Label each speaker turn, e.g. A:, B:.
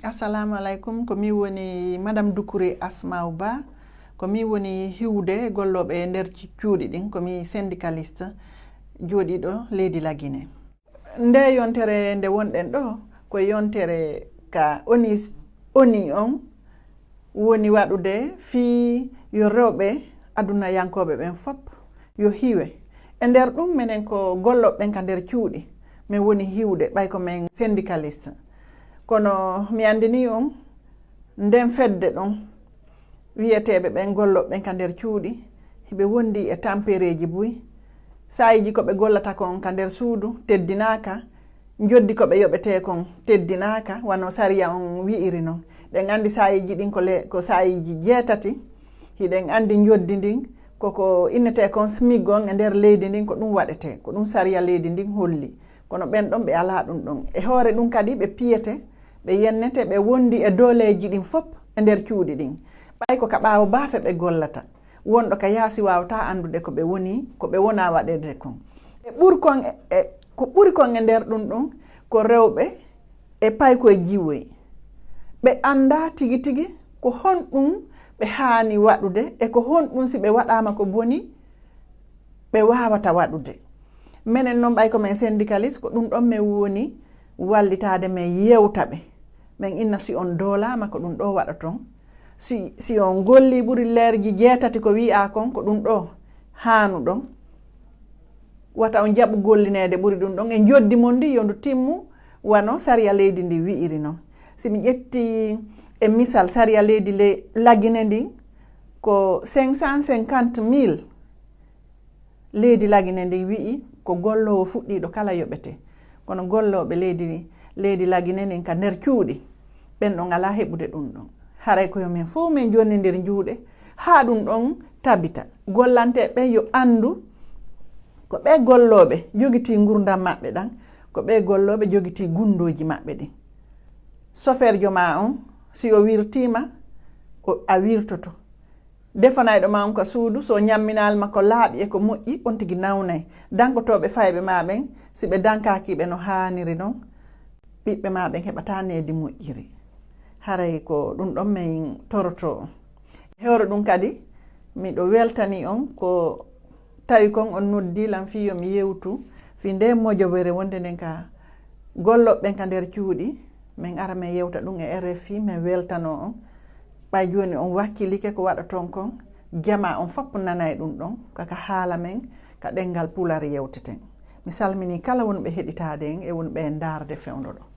A: Assalamu alaikum, ko mi woni Madame Dukure Asmaa'u BAH, ko mi woni hiwde gollooɓe nder cuuɗi ɗin, ko mi syndicaliste jooɗiɗo leydi la Gine. Nde yontere nde wonɗen ɗo ko yontere ka oni on woni waɗude fii yo rewɓe aduna yankoɓe ɓen fop yo hiwe. E nder ɗum minen ko gollooɓe ɓen ka nder cuuɗi min woni hiwde ɓay ko men syndicaliste. Kono mi andini on nden fedde ɗon wiyeteɓe ɓen gollooɓe ɓen ka nder cuuɗi hiɓe wondi e tampereji buy sayiji ko ɓe gollata kon ka nder suudu teddinaka, joddi ko ɓe yoɓete kon teddinaka wano sariya on wi'iri non. Ɗen andi sayiji ɗin ko sayiji 7 hiɗen andi joddi ndin koko innete kon smig on e nder leydi ndin ko ɗum waɗete, ko ɗum sariya leydi ndin holli. Kono ɓen ɗon ɓe ala ɗum ɗon e hoore ɗum kadi ɓe piyete ɓe yennete ɓe wondi e doleji ɗin fop e nder cuuɗi ɗin ɓay ko ka ɓaawo baafe ɓe gollata wonɗo ka yaasi wawata andude ko ɓe wona waɗede kon e ko ɓuri kon e nder ɗum ɗon ko rewɓe e paykoye jiwoyi ɓe anda tigi tigi ko honɗum ɓe haani waɗude e ko honɗum si ɓe waɗama ko boni ɓe wawata waɗude. Minen noon ɓay ko men syndicaliste ko ɗum ɗon min woni wallitade men yewta ɓe min inna si on doolama ko ɗum ɗo waɗa ton si on golli ɓuri leerji 7 ko wi'a kon ko ɗum ɗo haanu ɗon wata on jaɓu gollinede ɓuri ɗum ɗon e joddi mon ndi yondu timmu wano sariya leydi ndi wi'iri noon. Si mi ƴetti e misal sariya leydi la Gine ndin ko 550,000 leydi la Gine ndin wi'i ko gollowo fuɗɗiɗo kala yoɓete kono gollooɓe leydi la Gine nin ka nder cuuɗi ɓen ɗon ala heɓude ɗum ɗon haray koyo min fof min jonni nder juuɗe haa ɗum ɗon tabita gollante ɓen yo andu ko ɓe gollooɓe jogiti gurdam maɓɓe ɗan ko ɓe gollooɓe jogiti gundoji maɓɓe ɗin soferjo ma on si o wirtima a wirtoto defanayɗo ma on ko suudu so ñamminalma ko laaɓi e ko moƴƴi on tigi nawnay dankotoɓe fayɓe ma ɓen si ɓe dankakiɓe no haaniri noon ɓiɓɓe ma ɓen heɓata needi moƴƴiri haray ko ɗum ɗon min toroto on hewre ɗum kadi miɗo weltani on ko tawi kon on noddilam fi yomi yewtu fi nde mojobere wonde nden ka gollooɓe ka nder cuuɗi min ara min yewta ɗum e RFI min weltano on ɓay joni on wakkilike ko waɗa ton kon jama on fop nanay ɗum ɗon kaka haala men ka ɗengal pulare yewteten mi salmini kala wonɓe heɗitade en e wonɓe darde fewndo ɗo.